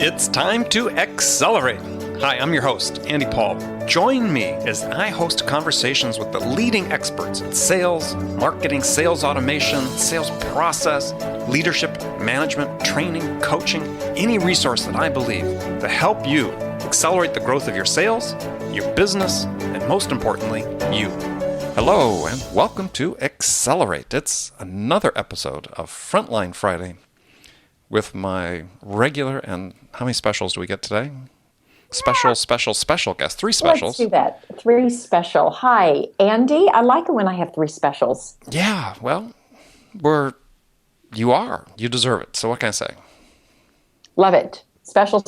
It's time to accelerate. Hi, I'm your host, Andy Paul. Join me as I host conversations with the leading experts in sales, marketing, sales automation, sales process, leadership, management, training, coaching, any resource that I believe to help you accelerate the growth of your sales, your business, and most importantly, you. Hello, and welcome to Accelerate. It's another episode of Frontline Friday with my regular, and how many specials do we get today? Special guest. 3 specials. Let's do that. 3 special. Hi, Andy. I like it when I have 3 specials. Yeah, well, you deserve it. So what can I say? Love it. Special.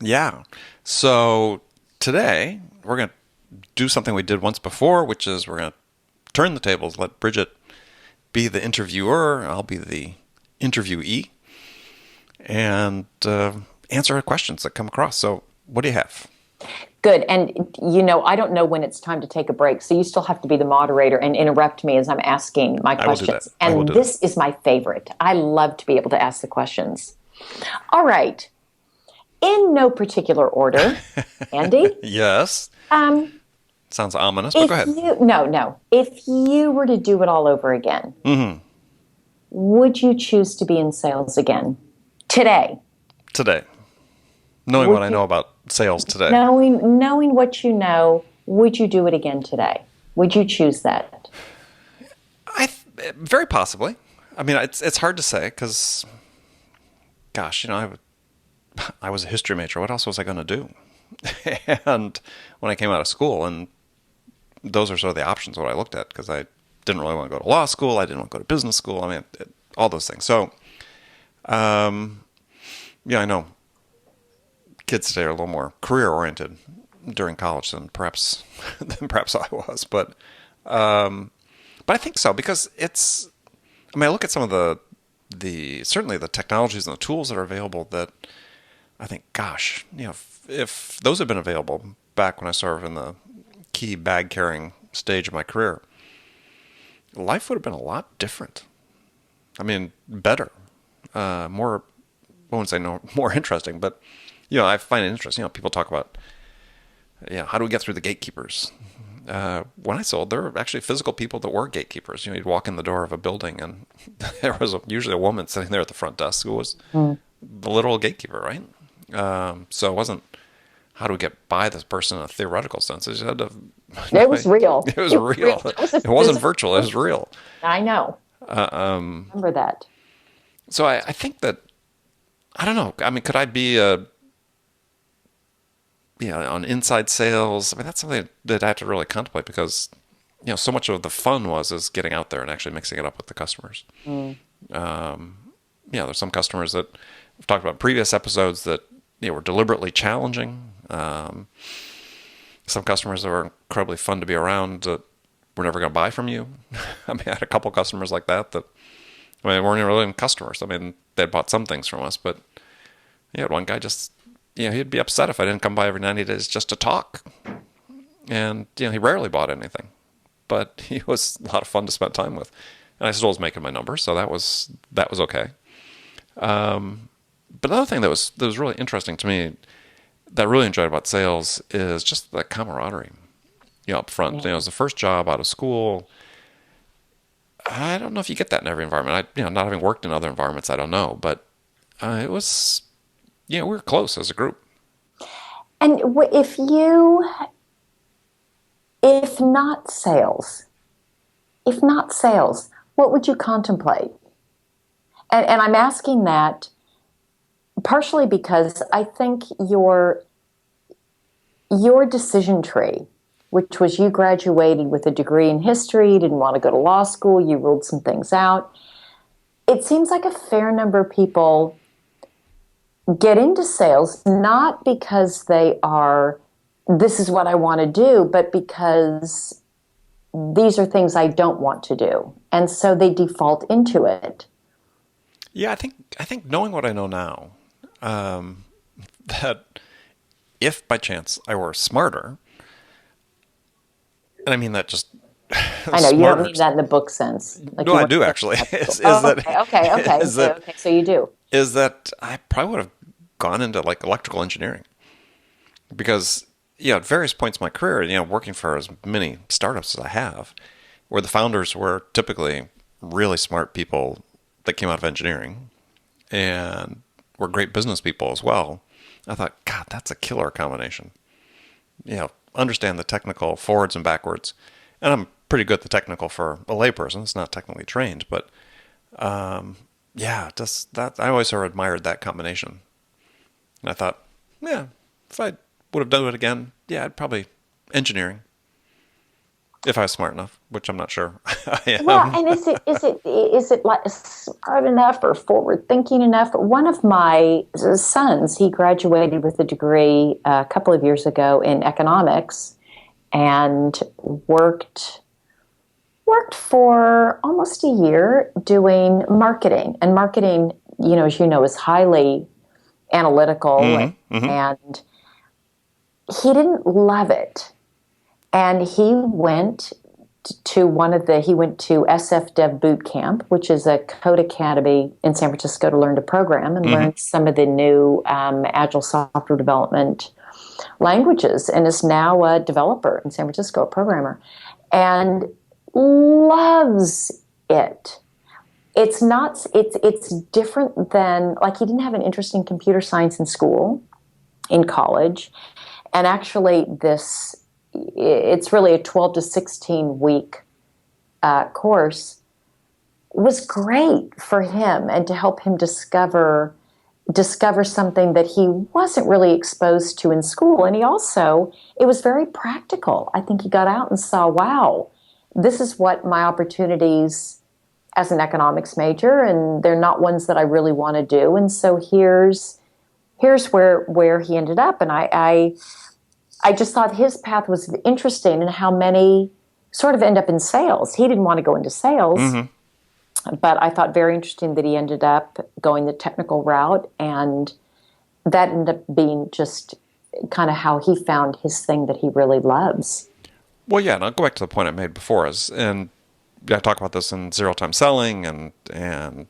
Yeah. So today we're going to do something we did once before, which is we're going to turn the tables, let Bridget be the interviewer, I'll be the interviewee, and answer questions that come across. So what do you have? Good. And, I don't know when it's time to take a break, so you still have to be the moderator and interrupt me as I'm asking my questions. And this is my favorite. I love to be able to ask the questions. All right. In no particular order, Andy. Yes. Sounds ominous, but go ahead. No. If you were to do it all over again, would you choose to be in sales again? Today. Knowing what I know about sales today. Knowing what you know, would you do it again today? Would you choose that? Very possibly. I mean, it's hard to say because, gosh, I was a history major. What else was I going to do? And when I came out of school, and those are sort of the options what I looked at, because I didn't really want to go to law school. I didn't want to go to business school. I mean, all those things. So, yeah, I know kids today are a little more career-oriented during college than perhaps I was. But I think so, because I look at some of the certainly the technologies and the tools that are available that I think, gosh, if those had been available back when I started in the key bag-carrying stage of my career, life would have been a lot different. I mean, better, more, I wouldn't say more interesting, but, I find it interesting. People talk about, how do we get through the gatekeepers? When I sold, there were actually physical people that were gatekeepers. You'd walk in the door of a building, and there was usually a woman sitting there at the front desk who was the literal gatekeeper, right? So it wasn't, how do we get by this person in a theoretical sense? It was real. It was real. It wasn't virtual. It was real. I know. Remember that. So I think that, I don't know. I mean, could I be on inside sales? I mean, that's something that I have to really contemplate, because, so much of the fun is getting out there and actually mixing it up with the customers. There's some customers that we've talked about in previous episodes that were deliberately challenging. Some customers that were incredibly fun to be around that were never going to buy from you. I mean, I had a couple customers like that weren't really even customers. I mean, they'd bought some things from us, but one guy just, he'd be upset if I didn't come by every 90 days just to talk. And, he rarely bought anything, but he was a lot of fun to spend time with. And I still was making my numbers, so that was okay. But another thing that was really interesting to me, that I really enjoyed about sales, is just the camaraderie, up front. It was the first job out of school. I don't know if you get that in every environment. Not having worked in other environments, I don't know. But it was, we were close as a group. And if not sales, what would you contemplate? And I'm asking that partially because I think your decision tree, which was you graduated with a degree in history, didn't want to go to law school, you ruled some things out. It seems like a fair number of people get into sales not because this is what I want to do, but because these are things I don't want to do. And so they default into it. Yeah, I think knowing what I know now, that if by chance I were smarter, and I mean that just I know, you don't mean that in the book sense. Like, no, I do actually. Okay. So you do. Is that I probably would have gone into like electrical engineering because, at various points in my career, working for as many startups as I have, where the founders were typically really smart people that came out of engineering and were great business people as well. I thought, God, that's a killer combination. Understand the technical forwards and backwards. And I'm pretty good at the technical for a layperson. It's not technically trained, but just that I always sort of admired that combination. And I thought, if I would have done it again, I'd probably engineering if I was smart enough, which I'm not sure I Well, am. and is it like smart enough or forward thinking enough? One of my sons, he graduated with a degree a couple of years ago in economics and worked for almost a year doing marketing. And marketing, as you know, is highly analytical, Mm-hmm. and he didn't love it. And he went he went to SF Dev Boot Camp, which is a code academy in San Francisco, to learn to program and Mm-hmm. learn some of the new agile software development languages, and is now a developer in San Francisco, a programmer, and loves it. It's different than, like, he didn't have an interest in computer science in school, in college, and actually it's really a 12 to 16 week course, was great for him and to help him discover something that he wasn't really exposed to in school. And it was very practical. I think he got out and saw, wow, this is what my opportunities as an economics major, and they're not ones that I really want to do. And so here's where he ended up. And I just thought his path was interesting, and how many sort of end up in sales. He didn't want to go into sales, Mm-hmm. but I thought very interesting that he ended up going the technical route, and that ended up being just kind of how he found his thing that he really loves. Well, and I'll go back to the point I made before, and I talk about this in zero time selling, and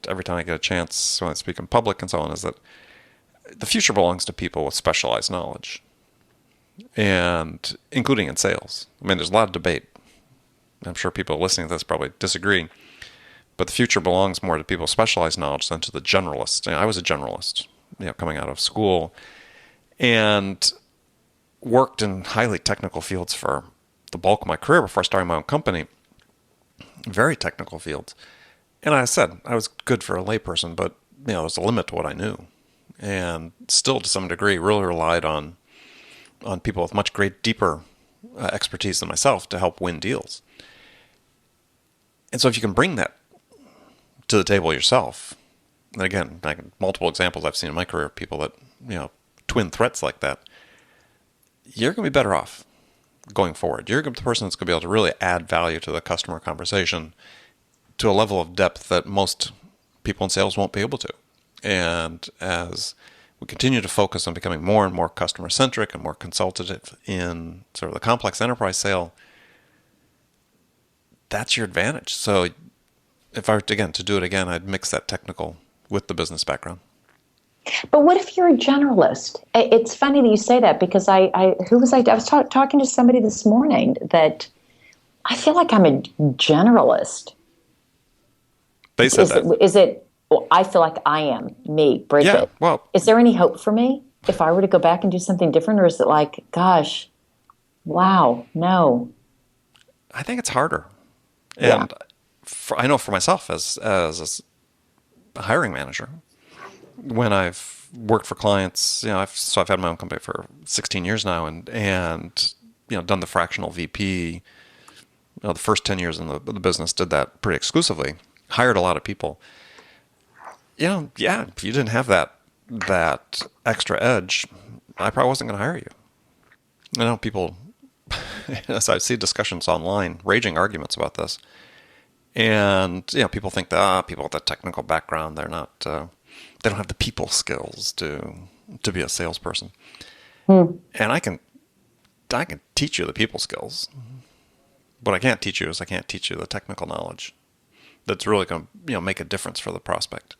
every time I get a chance when I speak in public and so on, is that the future belongs to people with specialized knowledge, and including in sales. I mean, there's a lot of debate. I'm sure people listening to this probably disagree, but the future belongs more to people with specialized knowledge than to the generalists. I was a generalist, coming out of school, and worked in highly technical fields for the bulk of my career before starting my own company. Very technical fields. And I said, I was good for a layperson, but there's a limit to what I knew. And still, to some degree, really relied on people with much deeper expertise than myself to help win deals. And so if you can bring that to the table yourself, and again, multiple examples I've seen in my career of people that, twin threats like that, you're going to be better off going forward. You're going to be the person that's going to be able to really add value to the customer conversation to a level of depth that most people in sales won't be able to. And as we continue to focus on becoming more and more customer-centric and more consultative in sort of the complex enterprise sale, that's your advantage. So if I were to do it again, I'd mix that technical with the business background. But what if you're a generalist? It's funny that you say that, because who was I was talking to somebody this morning that I feel like I'm a generalist. They said that. Is it well, I feel like I am me, Bridget. Yeah, well, is there any hope for me if I were to go back and do something different, or is it like, gosh, wow, no? I think it's harder. Yeah. And I know for myself as a hiring manager, when I've worked for clients, I've had my own company for 16 years now, and done the fractional VP. The first 10 years in the business, did that pretty exclusively. Hired a lot of people. If you didn't have that extra edge, I probably wasn't going to hire you. I know people, as I see discussions online, raging arguments about this, and people think that people with a technical background, they're not, they don't have the people skills to be a salesperson. And I can teach you the people skills. What I can't teach you is I can't teach you the technical knowledge that's really going to make a difference for the prospect.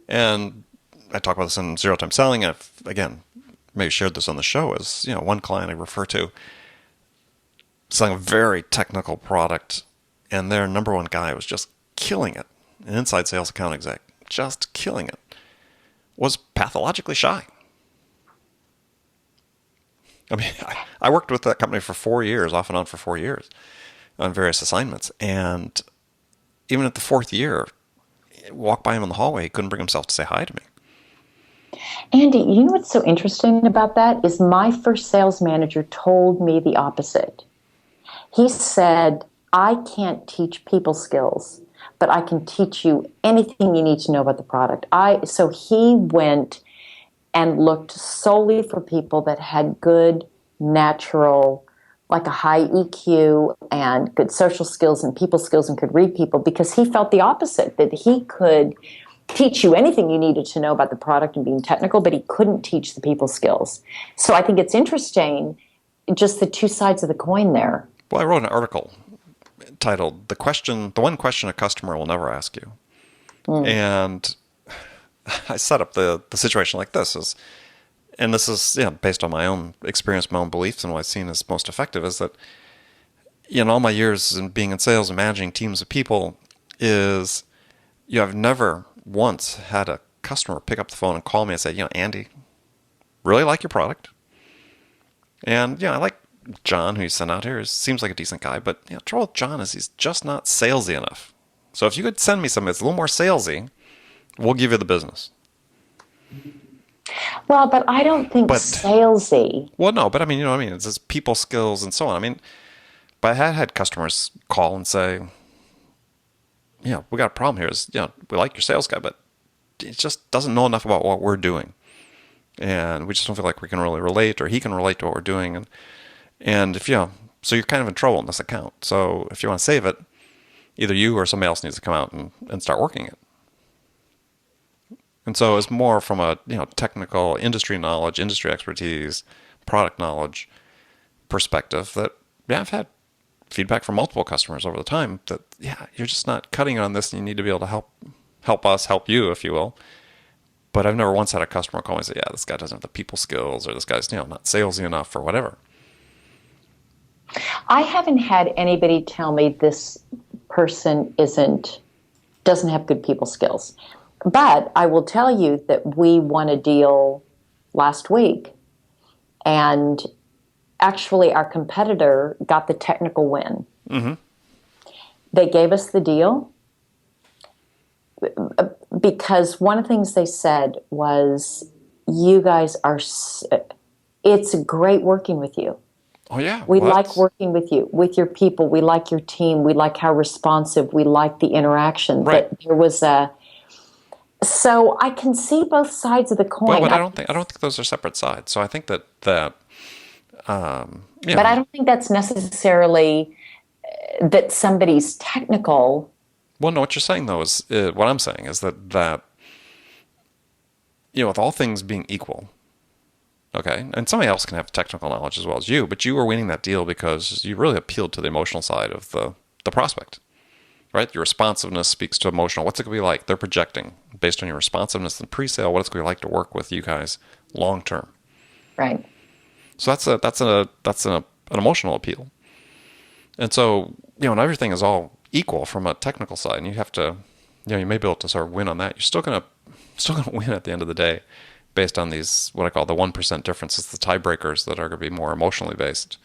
And I talk about this in Zero Time Selling. I've, again, maybe shared this on the show, is, one client I refer to selling a very technical product, and their number one guy was just killing it. An inside sales account exec, just killing it, was pathologically shy. I mean, I worked with that company for 4 years, off and on for 4 years, on various assignments. And even at the fourth year, walk by him in the hallway, he couldn't bring himself to say hi to me. Andy, you know what's so interesting about that is my first sales manager told me the opposite. He said, I can't teach people skills, but I can teach you anything you need to know about the product. So he went and looked solely for people that had good, natural, like a high EQ and good social skills and people skills and could read people, because he felt the opposite, that he could teach you anything you needed to know about the product and being technical, but he couldn't teach the people skills. So I think it's interesting, just the two sides of the coin there. Well, I wrote an article titled the one question a customer will never ask you. And I set up the situation like this, and this is based on my own experience, my own beliefs, and what I've seen as most effective, is that in all my years in being in sales and managing teams of people, is I've never once had a customer pick up the phone and call me and say, Andy, really like your product. And I like John, who you sent out here. Seems like a decent guy, but trouble with John is he's just not salesy enough. So if you could send me something that's a little more salesy, we'll give you the business. Well, but I don't think salesy. Well, no, but I mean, it's just people skills and so on. I mean, but I had customers call and say, we got a problem here. We like your sales guy, but he just doesn't know enough about what we're doing. And we just don't feel like we can really relate, or he can relate to what we're doing. And if so you're kind of in trouble in this account. So if you want to save it, either you or somebody else needs to come out and start working it. And so it's more from a technical industry knowledge, industry expertise, product knowledge perspective that I've had feedback from multiple customers over the time that you're just not cutting on this, and you need to be able to help us help you, if you will. But I've never once had a customer call me and say, this guy doesn't have the people skills, or this guy's not salesy enough, or whatever. I haven't had anybody tell me this person doesn't have good people skills. But I will tell you that we won a deal last week, and actually our competitor got the technical win. Mm-hmm. They gave us the deal because one of the things they said was, you guys it's great working with you. Oh, yeah. We like working with you, with your people. We like your team. We like how responsive. We like the interaction. Right. But there was so I can see both sides of the coin. Well, but I don't think those are separate sides. So I think that But I don't think that's necessarily that somebody's technical. Well, no, what you're saying though is what I'm saying is that with all things being equal, okay, and somebody else can have technical knowledge as well as you, but you were winning that deal because you really appealed to the emotional side of the prospect. Right? Your responsiveness speaks to emotional. What's it going to be like? They're projecting based on your responsiveness in pre-sale, what it's going to be like to work with you guys long term. Right. So that's an emotional appeal. And so, and everything is all equal from a technical side, and you have to, you may be able to sort of win on that. You're still going to win at the end of the day based on these, what I call the 1% differences, the tiebreakers that are going to be more emotionally based.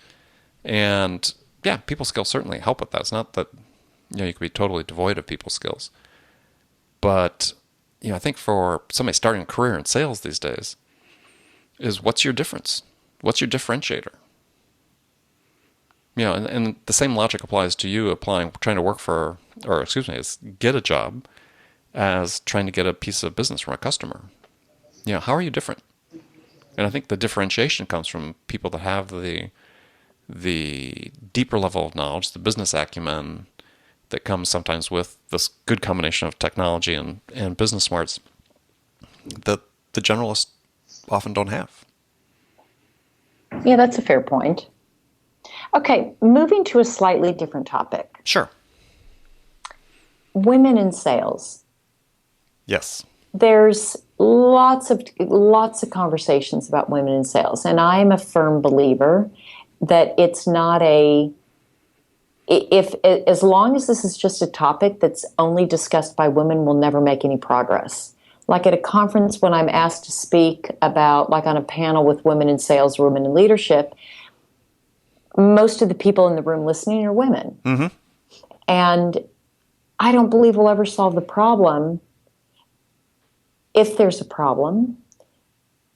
And people skills certainly help with that. It's not that you could be totally devoid of people skills. But, I think for somebody starting a career in sales these days is, what's your difference? What's your differentiator? And the same logic applies to you trying to get a job as trying to get a piece of business from a customer. How are you different? And I think the differentiation comes from people that have the deeper level of knowledge, the business acumen, that comes sometimes with this good combination of technology and business smarts that the generalists often don't have. Yeah, that's a fair point. Okay, moving to a slightly different topic. Sure. Women in sales. Yes. There's lots of conversations about women in sales, and I'm a firm believer that it's not a if as long as this is just a topic that's only discussed by women, we'll never make any progress. Like at a conference, when I'm asked to speak about, like on a panel with women in sales, women in leadership, most of the people in the room listening are women. Mm-hmm. And I don't believe we'll ever solve the problem if there's a problem,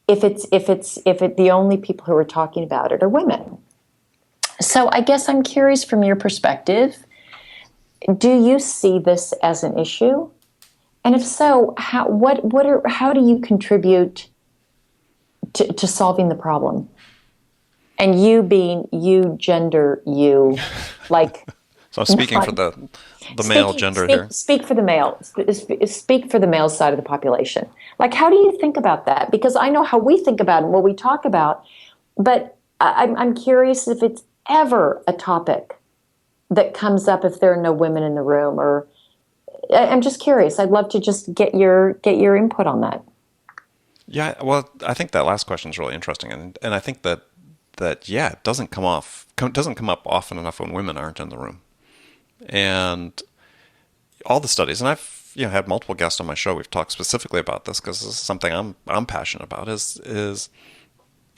if the only people who are talking about it are women. So I guess I'm curious from your perspective, do you see this as an issue? And if so, how do you contribute to solving the problem? And you being you, gender you, like. So I'm speaking for the male gender here. Speak for the male. Speak for the male side of the population. Like, how do you think about that? Because I know how we think about it and what we talk about, but I'm curious if it's ever a topic that comes up if there are no women in the room, or I'm just curious. I'd love to just get your input on that. Yeah, well, I think that last question is really interesting, and I think that yeah, it doesn't come up often enough when women aren't in the room. And all the studies, and I've had multiple guests on my show. We've talked specifically about this because this is something I'm passionate about. Is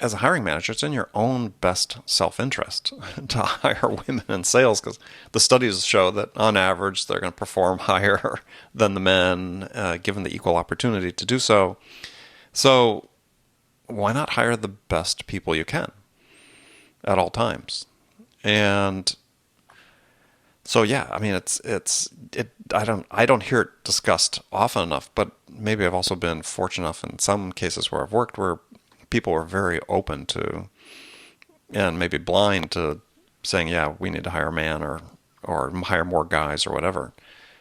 as a hiring manager, it's in your own best self-interest to hire women in sales, because the studies show that on average they're going to perform higher than the men, given the equal opportunity to do so. So why not hire the best people you can at all times? And so yeah, I mean, I don't hear it discussed often enough, but maybe I've also been fortunate enough in some cases where I've worked where people were very open to, and maybe blind to, saying, yeah, we need to hire a man or hire more guys or whatever.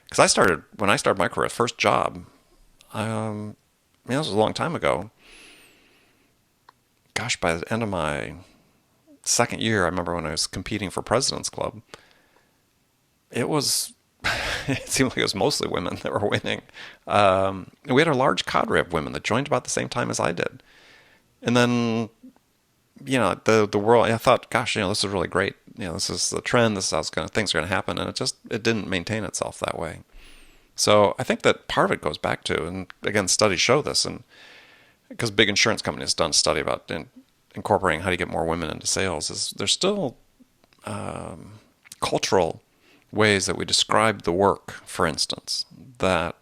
Because when I started my career, first job, this was a long time ago. Gosh, by the end of my second year, I remember when I was competing for President's Club, it seemed like it was mostly women that were winning. We had a large cadre of women that joined about the same time as I did. And then, the world, I thought, gosh, this is really great. This is the trend. This is how things are going to happen. And it didn't maintain itself that way. So I think that part of it goes back to, and again, studies show this, and because big insurance companies done a study about incorporating how to get more women into sales, is there's still cultural ways that we describe the work, for instance, that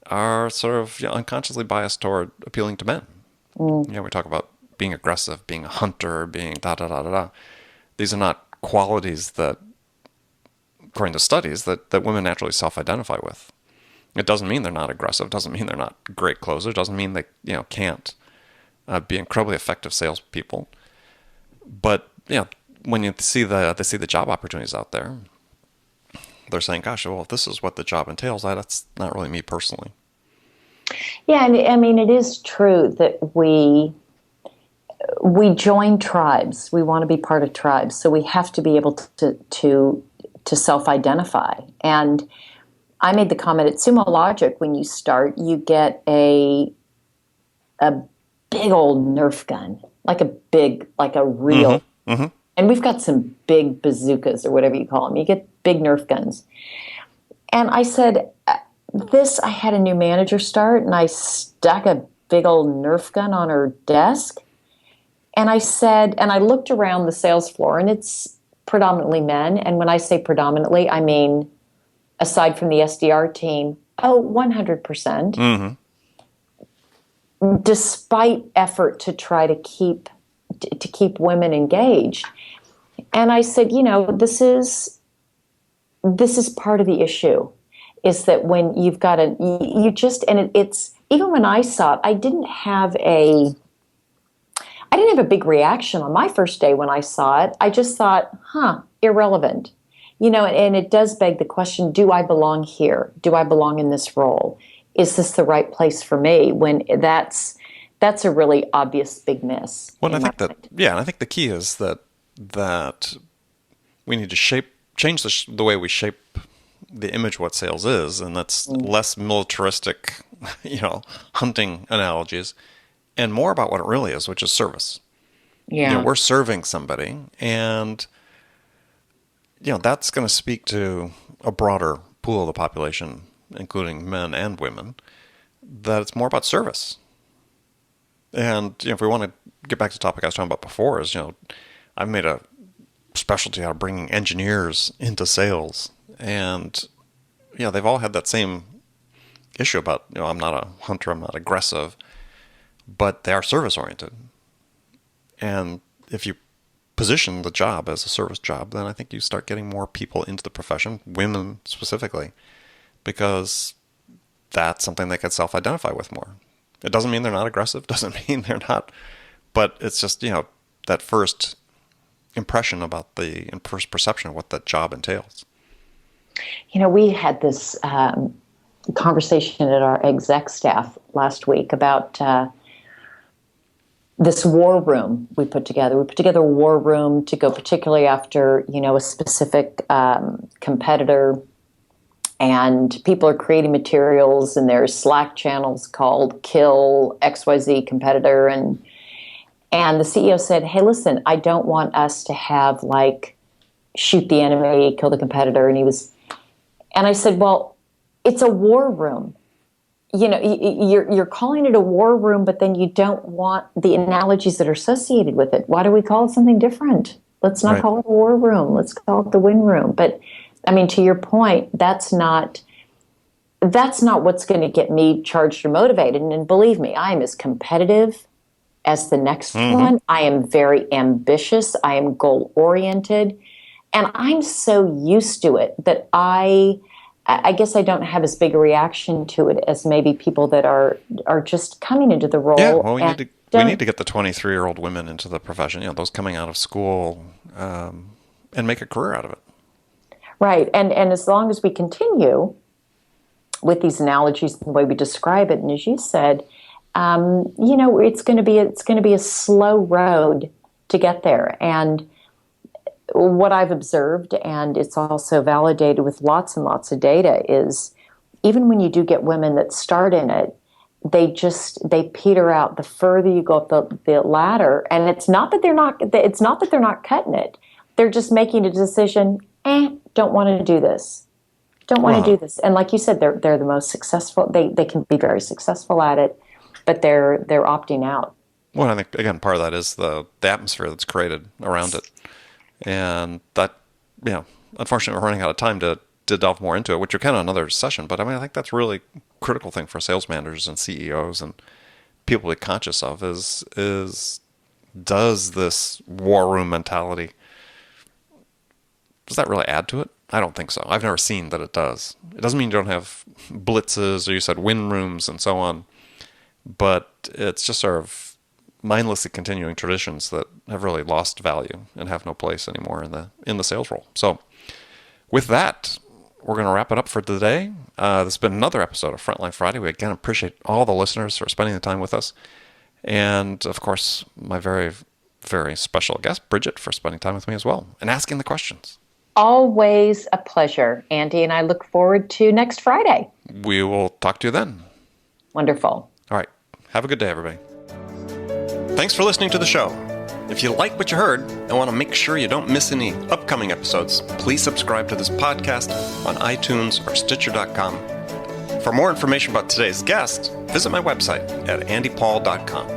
are sort of unconsciously biased toward appealing to men. We talk about being aggressive, being a hunter, being da-da-da-da-da. These are not qualities that, according to studies, that women naturally self-identify with. It doesn't mean they're not aggressive. It doesn't mean they're not great closers. It doesn't mean they can't be incredibly effective salespeople. But when they see the job opportunities out there, they're saying, gosh, well, if this is what the job entails, that's not really me personally. Yeah, and I mean, it is true that we join tribes. We want to be part of tribes, so we have to be able to self-identify. And I made the comment at SumoLogic, when you start, you get a big old Nerf gun, like a real. Mm-hmm. Mm-hmm. And we've got some big bazookas or whatever you call them. You get big Nerf guns. And I said, I had a new manager start, and I stuck a big old Nerf gun on her desk. And I said, and I looked around the sales floor, and it's predominantly men. And when I say predominantly, I mean, aside from the SDR team, 100%. Mm-hmm. Despite effort to try to keep women engaged. And I said, this is part of the issue, is that when you've got it's, even when I saw it, I didn't have a big reaction on my first day when I saw it. I just thought, irrelevant. And it does beg the question, do I belong here? Do I belong in this role? Is this the right place for me? When that's a really obvious big miss. Well, and I think the key is that we need to change the way we shape the image what sales is, and that's less militaristic, hunting analogies, and more about what it really is, which is service. Yeah. We're serving somebody, and that's going to speak to a broader pool of the population, including men and women, that it's more about service. And if we want to get back to the topic I was talking about before, is I've made a specialty out of bringing engineers into sales, and they've all had that same issue about I'm not a hunter, I'm not aggressive, but they are service oriented. And if you position the job as a service job, then I think you start getting more people into the profession, women specifically, because that's something they can self-identify with more. It doesn't mean they're not aggressive, doesn't mean they're not, but it's just, that first impression about the first perception of what that job entails. We had this conversation at our exec staff last week about this war room we put together. We put together a war room to go particularly after, a specific competitor, and people are creating materials, and there's Slack channels called Kill XYZ Competitor, and the CEO said, "Hey, listen, I don't want us to have shoot the enemy, kill the competitor," and I said, "Well, it's a war room. You're calling it a war room, but then you don't want the analogies that are associated with it. Why do we call it something different? Let's not call it a war room. Let's call it the win room." But to your point, that's not what's going to get me charged or motivated. And believe me, I am as competitive as the next one. I am very ambitious. I am goal oriented, and I'm so used to it that I guess I don't have as big a reaction to it as maybe people that are just coming into the role. Yeah, well, we need to get the 23-year-old women into the profession, those coming out of school, and make a career out of it. Right, and as long as we continue with these analogies, the way we describe it, and as you said, it's going to be a slow road to get there. And what I've observed, and it's also validated with lots and lots of data, is even when you do get women that start in it, they peter out the further you go up the ladder. And it's not that they're not cutting it. They're just making a decision. Don't want to do this. Don't want to do this. And like you said, they're the most successful. They can be very successful at it, but they're opting out. Well, I think again, part of that is the atmosphere that's created around it. And that, unfortunately, we're running out of time to delve more into it, which we can on another session. But I think that's a really critical thing for sales managers and CEOs and people to be conscious of is does this war room mentality, does that really add to it? I don't think so. I've never seen that it does. It doesn't mean you don't have blitzes or you said win rooms and so on, but it's just sort of mindlessly continuing traditions that have really lost value and have no place anymore in the sales role. So with that, we're going to wrap it up for today. This has been another episode of Frontline Friday. We again appreciate all the listeners for spending the time with us. And of course, my very, very special guest, Bridget, for spending time with me as well and asking the questions. Always a pleasure, Andy, and I look forward to next Friday. We will talk to you then. Wonderful. All right. Have a good day, everybody. Thanks for listening to the show. If you like what you heard and want to make sure you don't miss any upcoming episodes, please subscribe to this podcast on iTunes or Stitcher.com. For more information about today's guest, visit my website at andypaul.com.